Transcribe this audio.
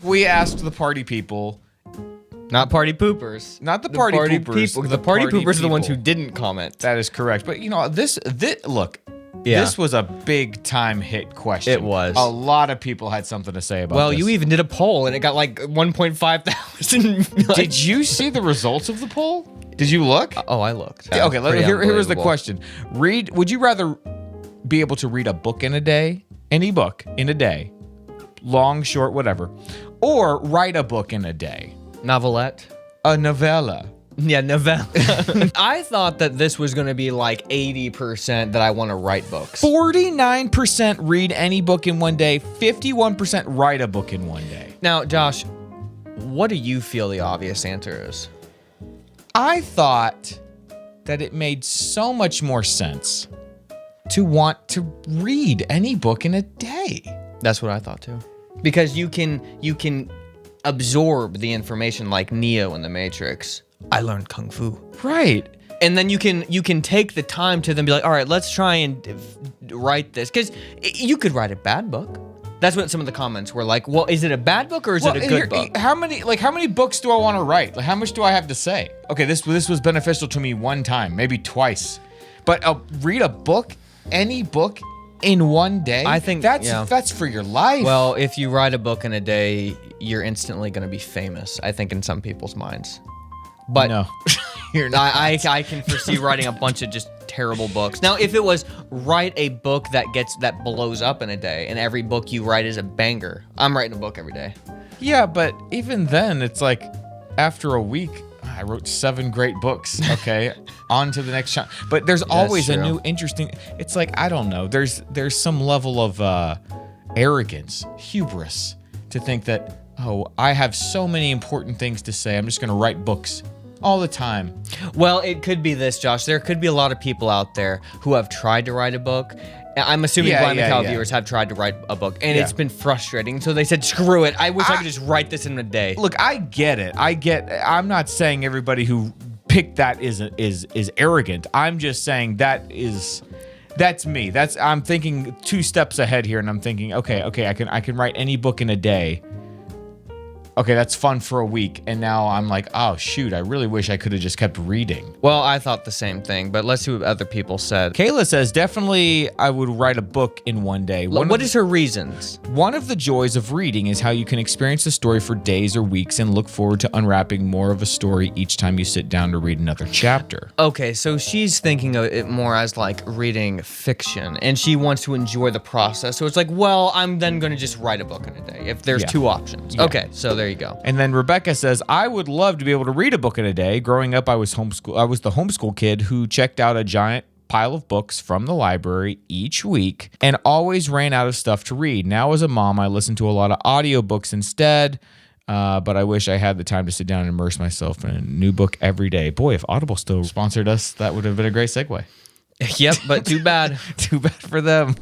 we asked the party people, Not party poopers. not the party poopers. People. The party poopers are the ones who people. didn't comment. That is correct. But this look. Yeah. This was a big time hit question. It was. A lot of people had something to say about Well, this. you even did a poll and it got like 1.5 thousand. Did you see the results of the poll? Did you look? Oh, I looked. Okay, Pretty here was the unbelievable. question. Would you rather be able to read a book in a day, any book in a day, long, short, whatever, or write a book in a day? Novelette. A novella. Yeah, novella. I thought that this was going to be like 80% that I want to write books. 49% read any book in one day, 51% write a book in one day. Now, Josh, what do you feel the obvious answer is? I thought that it made so much more sense to want to read any book in a day. That's what I thought too. Because you can absorb the information like Neo in the Matrix. I learned Kung Fu. Right. And then you can take the time to then be like, all right, let's try and write this. Because you could write a bad book. That's what some of the comments were like. Well, is it a bad book or is it a good book? How many books do I want to write? Like, how much do I have to say? Okay, this was beneficial to me one time, maybe twice. But read a book, any book, in one day. I think that's for your life. Well, if you write a book in a day, you're instantly going to be famous, I think, in some people's minds. But no, you're not. I can foresee writing a bunch of just terrible books. Now, if it was write a book that blows up in a day, and every book you write is a banger, I'm writing a book every day. Yeah, but even then, it's like after a week, I wrote 7 great books. Okay, on to the next shot. But there's always a new interesting. It's like, I don't know. There's some level of arrogance, hubris, to think that, oh, I have so many important things to say. I'm just going to write books all the time. Well, it could be this, Josh. There could be a lot of people out there who have tried to write a book. I'm assuming Blind Macau viewers have tried to write a book, and it's been frustrating. So they said, screw it. I wish I could just write this in a day. Look, I get it. I'm not saying everybody who picked that is arrogant. I'm just saying that's me. I'm thinking 2 steps ahead here, and I'm thinking, okay, I can write any book in a day. Okay, that's fun for a week, and now I'm like, oh shoot, I really wish I could have just kept reading. Well, I thought the same thing, but let's see what other people said. Kayla says, definitely I would write a book in one day. What is her reasons? One of the joys of reading is how you can experience a story for days or weeks and look forward to unwrapping more of a story each time you sit down to read another chapter. Okay, so she's thinking of it more as like reading fiction, and she wants to enjoy the process. So it's like, well, I'm then going to just write a book in a day if there's 2 options. Yeah. Okay, so there you go. And then Rebecca says, I would love to be able to read a book in a day. Growing up, I was the homeschool kid who checked out a giant pile of books from the library each week and always ran out of stuff to read. Now as a mom, I listen to a lot of audiobooks instead, but I wish I had the time to sit down and immerse myself in a new book every day. Boy, if Audible still sponsored us, that would have been a great segue. Yep, but too bad. Too bad for them.